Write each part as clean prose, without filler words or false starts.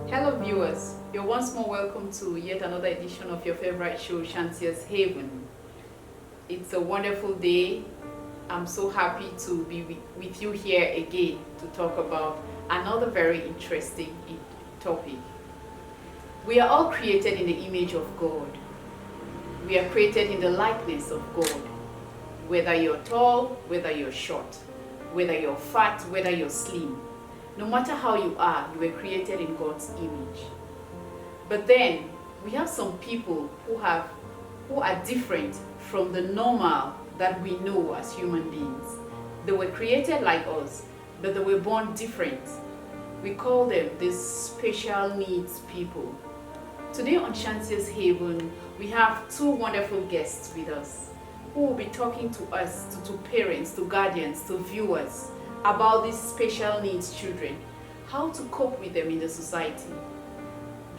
Hello viewers, you're once more welcome to yet another edition of your favorite show, Shantia's Haven. It's a wonderful day. I'm so happy to be with you here again to talk about another very interesting topic. We are all created in the image of God. We are created in the likeness of God. Whether you're tall, whether you're short, whether you're fat, whether you're slim, no matter how you are, you were created in God's image. But then we have some people who are different from the normal that we know as human beings. They were created like us, but they were born different. We call them these special needs people. Today on Shantia's Haven, we have two wonderful guests with us who will be talking to us, to parents, to guardians, to viewers, about these special needs children, how to cope with them in the society,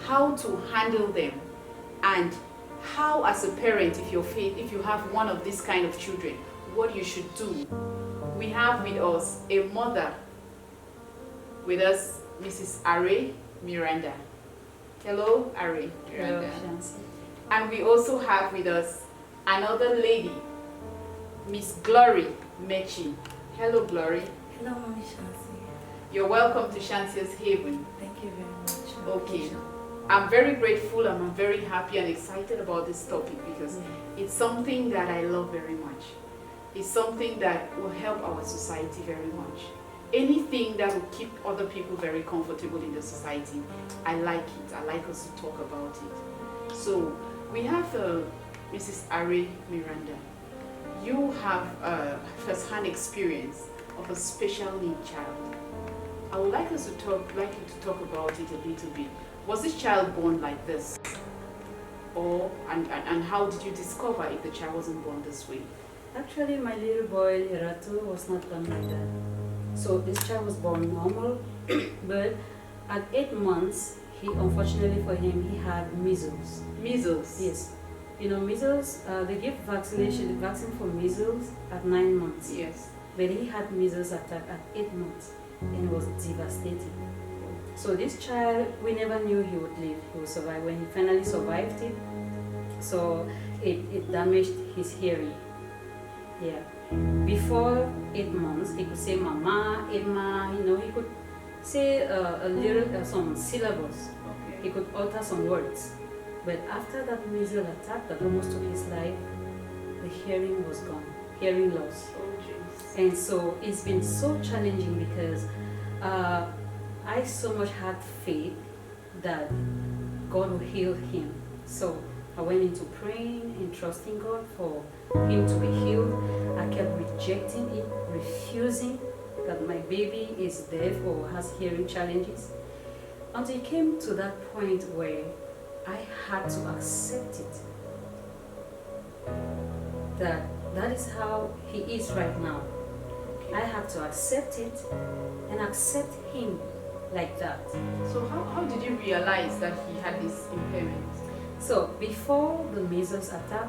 how to handle them, and how as a parent, if you have one of these kind of children, what you should do. We have with us a mother with us, Mrs. Are Miranda. Hello, Are Miranda. Hello. And we also have with us another lady, Miss Glory Mechi. Hello, Glory. Hello, Mommy Shanti. You're welcome to Shantia's Haven. Thank you very much. Okay. I'm very grateful and I'm very happy and excited about this topic because it's something that I love very much. It's something that will help our society very much. Anything that will keep other people very comfortable in the society, I like it. I like us to talk about it. So we have Mrs. Are Miranda. You have a first-hand experience of a special need child. I would like you to talk about it a little bit. Was this child born like this? And how did you discover if the child wasn't born this way? Actually, my little boy, Iratu, was not born like that. So this child was born normal, but at 8 months, unfortunately for him, he had measles. Measles? Yes. You know, measles, they give vaccine for measles at 9 months. Yes. But he had measles attack at 8 months and was devastating. So this child, we never knew he would live, he would survive. When he finally survived it, so it damaged his hearing. Yeah. Before 8 months, he could say mama, Emma, you know, he could say a little, some syllables. Okay. He could utter some words. But after that measles attack that almost took his life, the hearing was gone, hearing loss. Oh, jeez. And so it's been so challenging because I so much had faith that God will heal him. So I went into praying and trusting God for him to be healed. I kept rejecting it, refusing that my baby is deaf or has hearing challenges. Until it came to that point where I had to accept it. That is how he is right now. I have to accept it and accept him like that. So how did you realize that he had this impairment? So before the measles attack,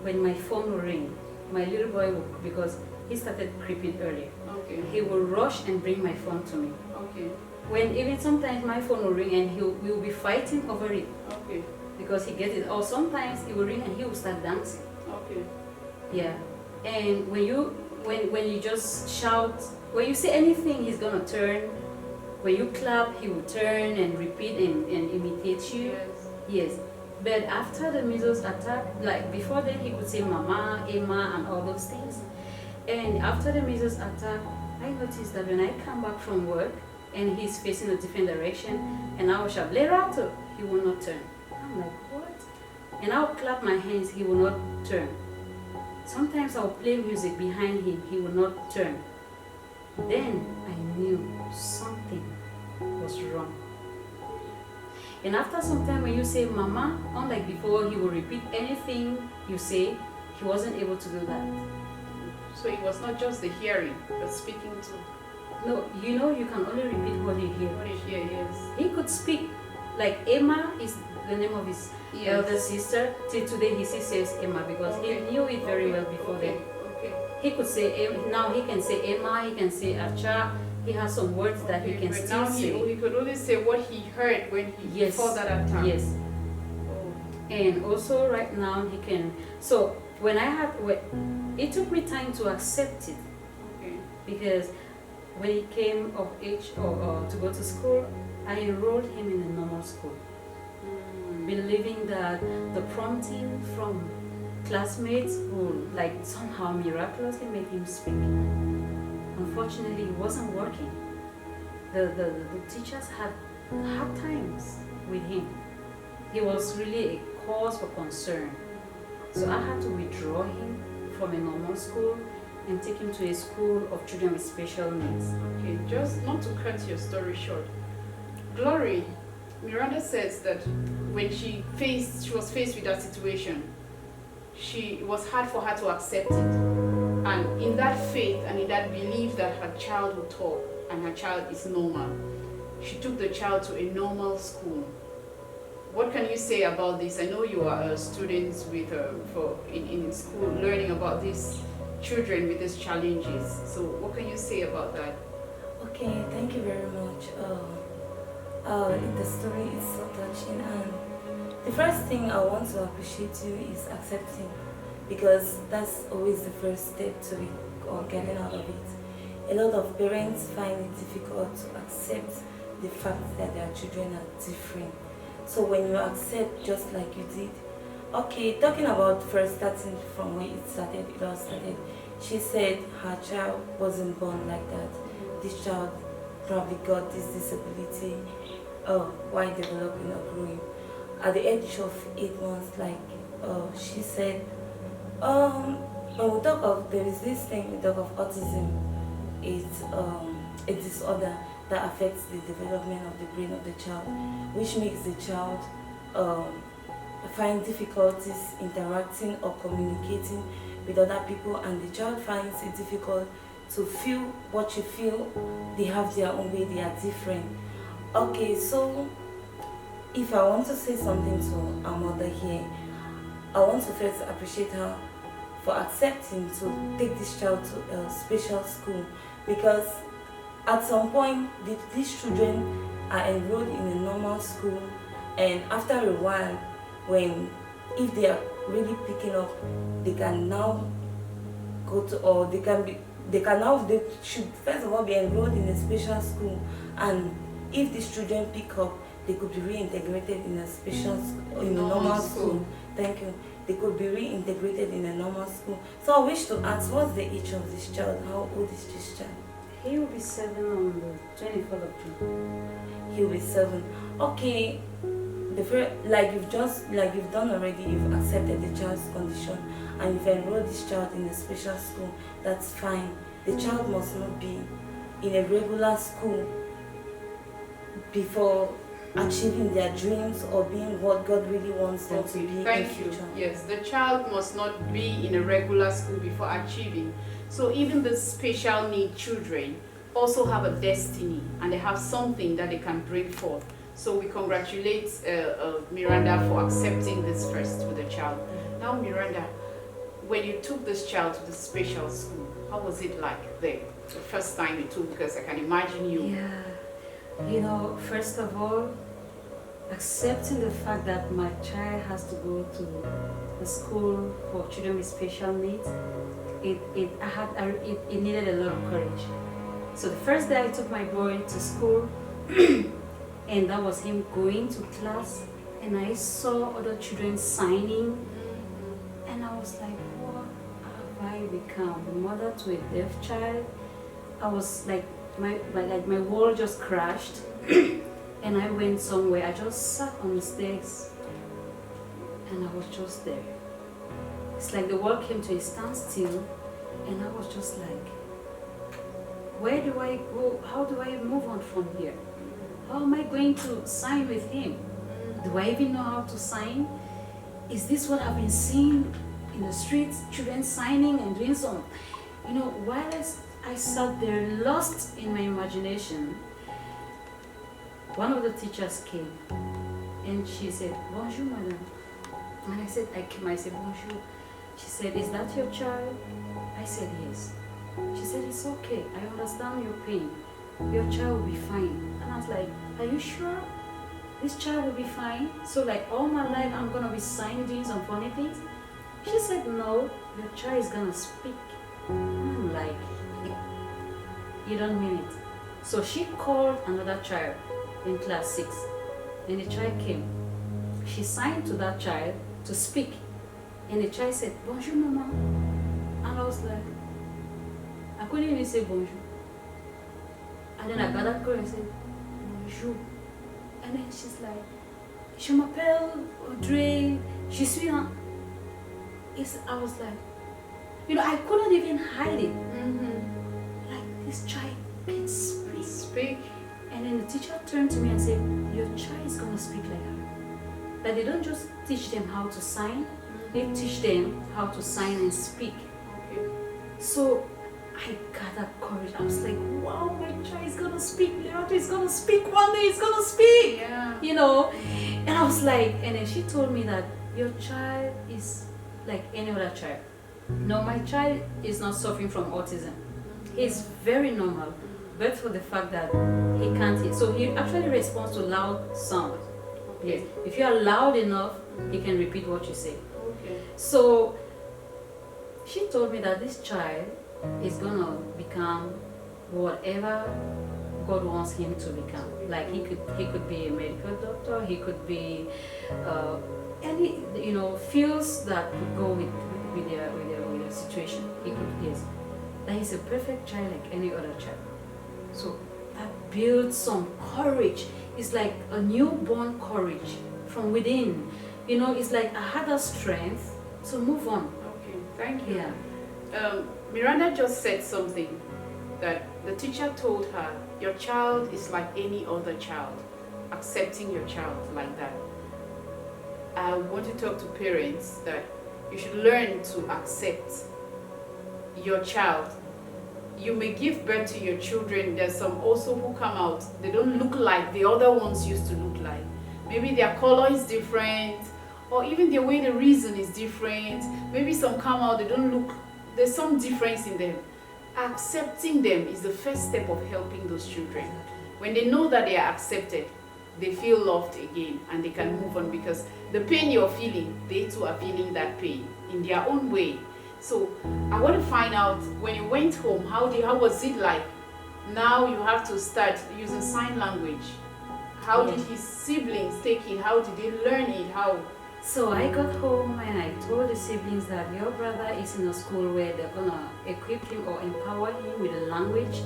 when my phone would ring, my little boy would, because he started creeping earlier, Okay. he would rush and bring my phone to me. Okay. When even sometimes my phone will ring and we will be fighting over it Okay. because he gets it. Or sometimes it will ring and he will start dancing. Okay. Yeah. And when you just shout, when you say anything, he's gonna turn. When you clap, he will turn and repeat and imitate you. Yes. Yes. But after the measles attack, like before then, he could say mama, Emma, and all those things. And after the measles attack, I noticed that when I come back from work and he's facing a different direction, and I will shout, Lerato, he will not turn. I'm like, what? And I'll clap my hands, he will not turn. Sometimes I'll play music behind him, he will not turn. Then I knew something was wrong. And after some time when you say mama, unlike before, he will repeat anything you say, he wasn't able to do that. So it was not just the hearing, but speaking too. No, you know you can only repeat what you hear. What is here? Yes. He could speak, like Emma is the name of his Yes. elder sister. Till today he still says Emma because Okay. he knew it very well before Okay. then. Okay. He could say, now he can say Emma, he can say Acha, he has some words that he Okay, can but still now say. he could only say what he heard when he Yes. before that attack. Yes. Oh. And also right now he can, so when it took me time to accept it, Okay. because when he came of age or to go to school, I enrolled him in a normal school, believing that the prompting from classmates would like somehow miraculously make him speak. Unfortunately, it wasn't working. The teachers had hard times with him. He was really a cause for concern. So I had to withdraw him from a normal school and take him to a school of children with special needs. Okay, just not to cut your story short. Glory, Miranda says that when she was faced with that situation, it was hard for her to accept it. And in that faith and in that belief that her child would talk and her child is normal, she took the child to a normal school. What can you say about this? I know you are students with in school learning about these children with these challenges. So what can you say about that? Okay, thank you very much. The story is so touching, and the first thing I want to appreciate you is accepting, because that's always the first step to it or getting out of it. A lot of parents find it difficult to accept the fact that their children are different. So when you accept, just like you did, okay, talking about first starting from where it all started, she said her child wasn't born like that. This child probably got this disability while developing or growing. At the age of 8 months, she said, when we talk of, there is this thing we talk of autism. It's a disorder that affects the development of the brain of the child, which makes the child find difficulties interacting or communicating with other people, and the child finds it difficult to feel what you feel. They have their own way, they are different. Okay, so if I want to say something to our mother here, I want to first appreciate her for accepting to take this child to a special school, because at some point these children are enrolled in a normal school, and after a while, if they are really picking up, they can now go to, or they should first of all be enrolled in a special school, and if these children pick up, they could be reintegrated in a normal school. Thank you. They could be reintegrated in a normal school. So I wish to ask, what's the age of this child? How old is this child? He will be 7 on the 24th of June. He will be 7. Okay. Like you've done already, you've accepted the child's condition and you've enrolled this child in a special school. That's fine. The child must not be in a regular school before achieving their dreams or being what God really wants them to be in the future. Yes, the child must not be in a regular school before achieving. So even the special need children also have a destiny, and they have something that they can bring forth. So we congratulate Miranda for accepting this first with the child. Now Miranda, when you took this child to the special school, how was it like there? The first time you took, because I can imagine you. Yeah, first of all, accepting the fact that my child has to go to the school for children with special needs, it needed a lot of courage. So the first day I took my boy to school, and that was him going to class, and I saw other children signing, and I was like, what have I become? The mother to a deaf child? I was like, my world just crashed, and I went somewhere. I just sat on the stairs, and I was just there. It's like the world came to a standstill, and I was just like, where do I go? How do I move on from here? How am I going to sign with him? Do I even know how to sign? Is this what I've been seeing in the streets? Children signing and doing some, while I sat there lost in my imagination, one of the teachers came and she said, "Bonjour, madame." And I said, bonjour. She said, is that your child? I said, yes. She said, it's okay. I understand your pain. Your child will be fine. And I was like, are you sure? This child will be fine? So like all my life I'm gonna be signing doing some funny things? She said, no, your child is gonna speak. I'm like, you don't mean it. So she called another child in class 6 and the child came. She signed to that child to speak and the child said, bonjour mama. And I was like, I couldn't even say bonjour. And then I got that girl and said, bonjour. And then she's like, je m'appelle Audrey, je suis un... I was like, you know, I couldn't even hide it. Like, this child can speak. And then the teacher turned to me and said, your child is going to speak like her. But they don't just teach them how to sign, they teach them how to sign and speak. Okay. So I got that courage. I was like, wow, my child is gonna speak. Leandro is gonna speak one day. He's gonna speak. Yeah. You know. And I was like, and then she told me that your child is like any other child. No, my child is not suffering from autism. He's very normal, but for the fact that he can't hear. So he actually responds to loud sound. Okay. Yes. If you are loud enough, he can repeat what you say. Okay. So she told me that this child is gonna become whatever God wants him to become. Like he could be a medical doctor, he could be any fields that could go with their situation. He could, yes. That he's a perfect child like any other child. So that builds some courage. It's like a newborn courage from within. You know, it's like I had that strength to move on. Okay. Thank you. Yeah. Miranda just said something that the teacher told her, your child is like any other child, accepting your child like that. I want to talk to parents that you should learn to accept your child. You may give birth to your children. There's some also who come out, they don't look like the other ones used to look like. Maybe their color is different, or even the way they reason is different. Maybe some come out, they don't look, there's some difference in them. Accepting them is the first step of helping those children. When they know that they are accepted, they feel loved again and they can move on, because the pain you're feeling, they too are feeling that pain in their own way. So I want to find out, when you went home, how was it like? Now you have to start using sign language. How did his siblings take it? How did they learn it? How? So I got home and I told the siblings that your brother is in a school where they're gonna equip him or empower him with a language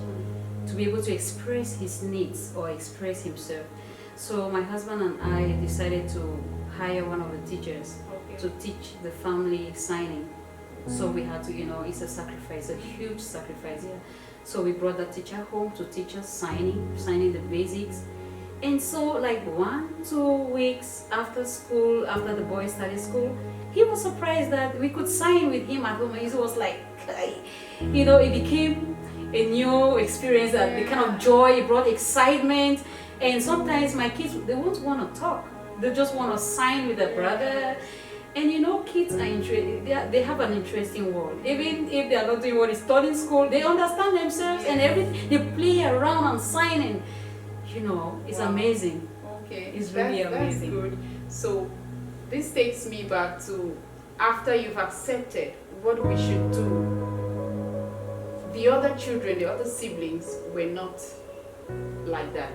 to be able to express his needs or express himself. So my husband and I decided to hire one of the teachers to teach the family signing. So we had to, it's a sacrifice, a huge sacrifice, yeah. So we brought the teacher home to teach us signing the basics. And so like 1-2 weeks after school, after the boys started school, he was surprised that we could sign with him at home. And he was like, it became a new experience, that the kind of joy, it brought excitement. And sometimes my kids, they won't want to talk. They just want to sign with their brother. And kids are they have an interesting world. Even if they are not doing what is taught in school, they understand themselves and everything. They play around and signing. It's amazing. Okay, it's really amazing. That's good. So this takes me back to after you've accepted what we should do. The other children, the other siblings were not like that.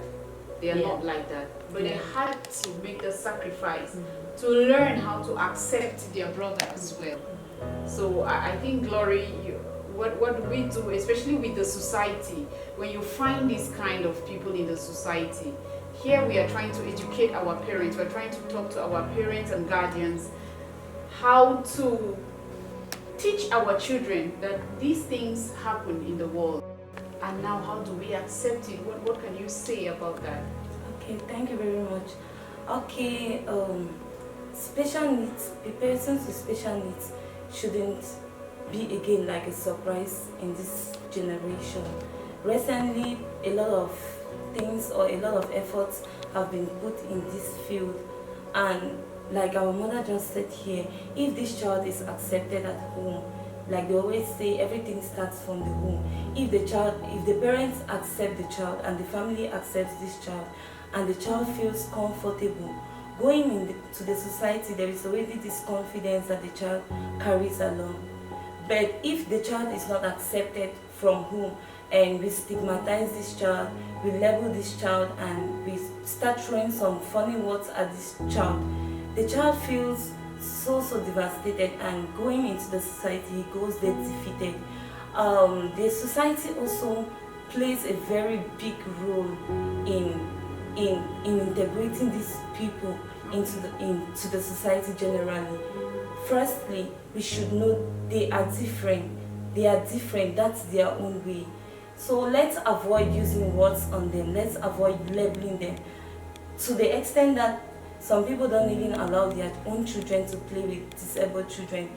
They are not like that. But they had to make the sacrifice to learn how to accept their brother as well. So I think, Glory, what we do, especially with the society, when you find these kind of people in the society, here we are trying to educate our parents, we're trying to talk to our parents and guardians how to teach our children that these things happen in the world. And now how do we accept it? What can you say about that? Okay, thank you very much. Okay, special needs, the persons with special needs shouldn't be again like a surprise in this generation. Recently, a lot of things or a lot of efforts have been put in this field, and like our mother just said here, if this child is accepted at home, like they always say, everything starts from the home. If the parents accept the child and the family accepts this child, and the child feels comfortable going to the society, there is already this confidence that the child carries along. But if the child is not accepted from home, and we stigmatize this child, we label this child, and we start throwing some funny words at this child, the child feels so devastated, and going into the society, he goes there defeated. The society also plays a very big role in integrating these people into the society generally. Firstly, we should know they are different. That's their own way. So let's avoid using words on them. Let's avoid labeling them, to the extent that some people don't even allow their own children to play with disabled children.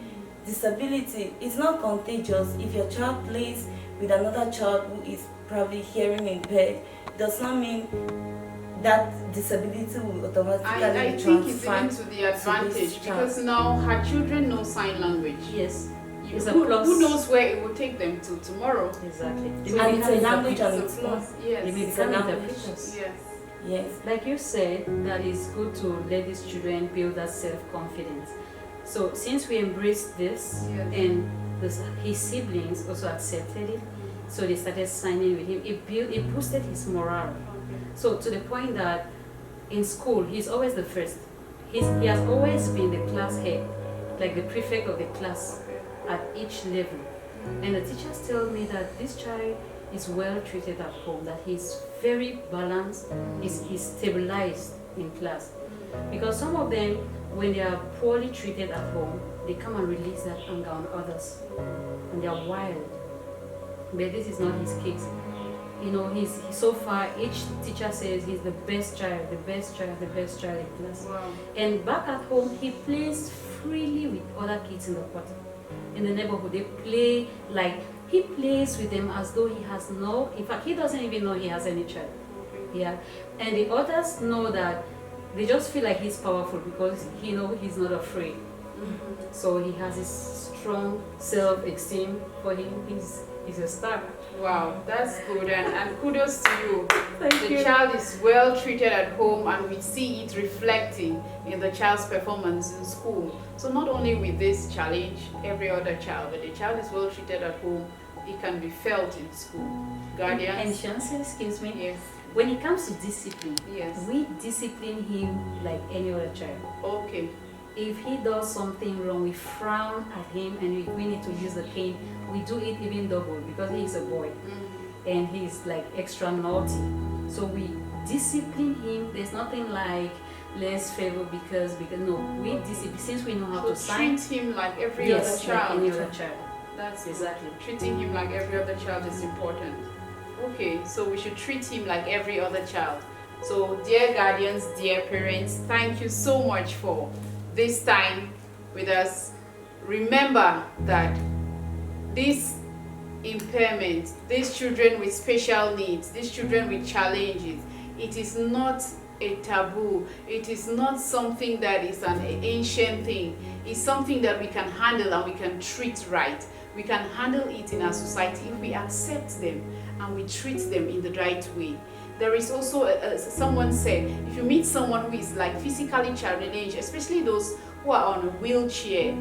Disability is not contagious. If your child plays with another child who is probably hearing impaired, does not mean that disability will automatically I think it's even to the advantage, because now her children know sign language. Yes. Who knows where it will take them to tomorrow? Exactly. And it's a language on its own. They may Yes. become interpreters. Yes. Yes. Like you said, that it's good to let these children build that self-confidence. So since we embraced this, Yes. and his siblings also accepted it, so they started signing with him, it boosted his morale. So to the point that in school, he's always the first. He has always been the class head, like the prefect of the class at each level. And the teachers tell me that this child is well treated at home, that he's very balanced, he's stabilized in class. Because some of them, when they are poorly treated at home, they come and release that anger on others, and they are wild. But this is not his case. You know, he's so far, each teacher says he's the best child, the best child, the best child in class. Wow. And back at home, he plays freely with other kids in the quarter, in the neighborhood. They play like he plays with them as though he has no. In fact, he doesn't even know he has any child. Yeah, and the others know that. They just feel like he's powerful because he knows he's not afraid. So he has this strong self-esteem. For him, he's a star. Wow, that's good, and kudos to you. Thank The you. child is well treated at home, and we see it reflecting in the child's performance in school. So not only with this challenge, every other child, but the child is well treated at home, it can be felt in school. And Guardians? Shansi, excuse me, Yes. when it comes to discipline, Yes. we discipline him like any other child. Okay. If he does something wrong, we frown at him, and if we need to use the cane, we do it even double, because he's a boy and he's like extra naughty. So we discipline him. There's nothing like less favor because no, we discipline since we know how to So sign. treat him like every Yes, other child. like any other child. That's Exactly. Treating him like every other child is important. Okay, so we should treat him like every other child. So dear guardians, dear parents, thank you so much for this time with us. Remember that this impairment, these children with special needs, these children with challenges, it is not a taboo. It is not something that is an ancient thing. It's something that we can handle and we can treat right. We can handle it in our society if we accept them and we treat them in the right way. There is also, someone said, if you meet someone who is like physically challenged, especially those who are on a wheelchair,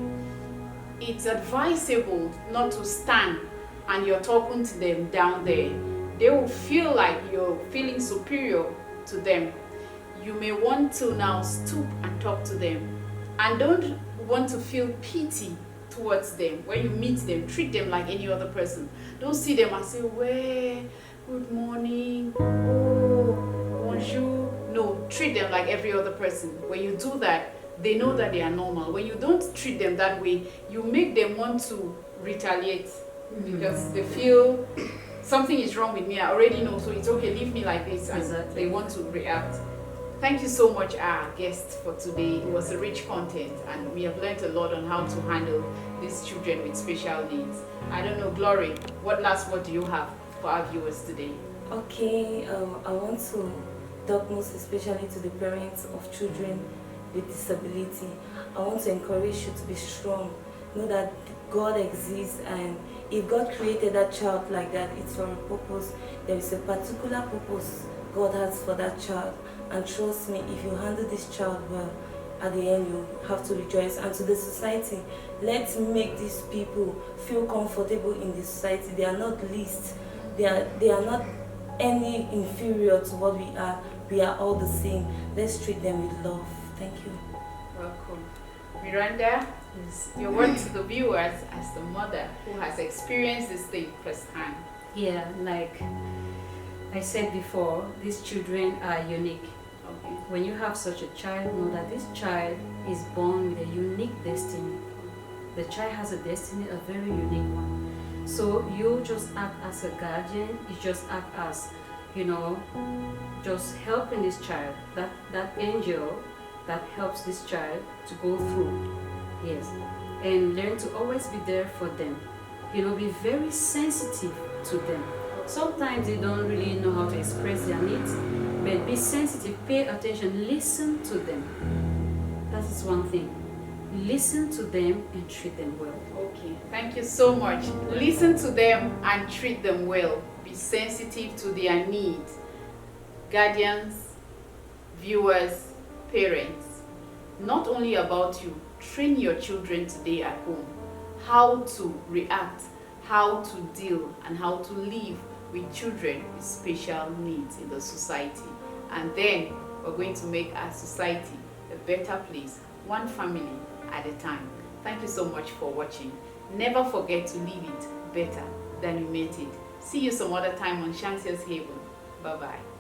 it's advisable not to stand and you're talking to them down there. They will feel like you're feeling superior to them. You may want to now stoop and talk to them, and don't want to feel pity towards them. When you meet them, treat them like any other person. Don't see them and say, well, good morning, oh, bonjour. No, treat them like every other person. When you do that, they know that they are normal. When you don't treat them that way, you make them want to retaliate because they feel something is wrong with me. I already know, so it's okay, leave me like this. And Exactly. they want to react. Thank you so much, our guest, for today. It was a rich content, and we have learned a lot on how to handle these children with special needs. I don't know, Glory, what last word do you have for our viewers today? Okay, I want to talk most especially to the parents of children with disability. I want to encourage you to be strong. Know that God exists, and if God created that child like that, it's for a purpose. There is a particular purpose God has for that child. And trust me, if you handle this child well, at the end you have to rejoice. And to the society, let's make these people feel comfortable in the society. They are not least. They are not any inferior to what we are. We are all the same. Let's treat them with love. Thank you. Welcome. Miranda, Yes. your word to the viewers as the mother who has experienced this thing firsthand. Yeah, like I said before, these children are unique. Okay. When you have such a child, know that this child is born with a unique destiny. The child has a destiny, a very unique one. So you just act as a guardian, you just act as, just helping this child, that angel that helps this child to go through. Yes. And learn to always be there for them. Be very sensitive to them. Sometimes they don't really know how to express their needs, but be sensitive, pay attention, listen to them. That is one thing. Listen to them and treat them well. Okay, thank you so much. Listen to them and treat them well. Be sensitive to their needs. Guardians, viewers, parents, not only about you, train your children today at home how to react, how to deal, and how to live with children with special needs in the society. And then we're going to make our society a better place, one family at a time. Thank you so much for watching. Never forget to leave it better than you met it. See you some other time on Shantia's Haven. Bye-bye.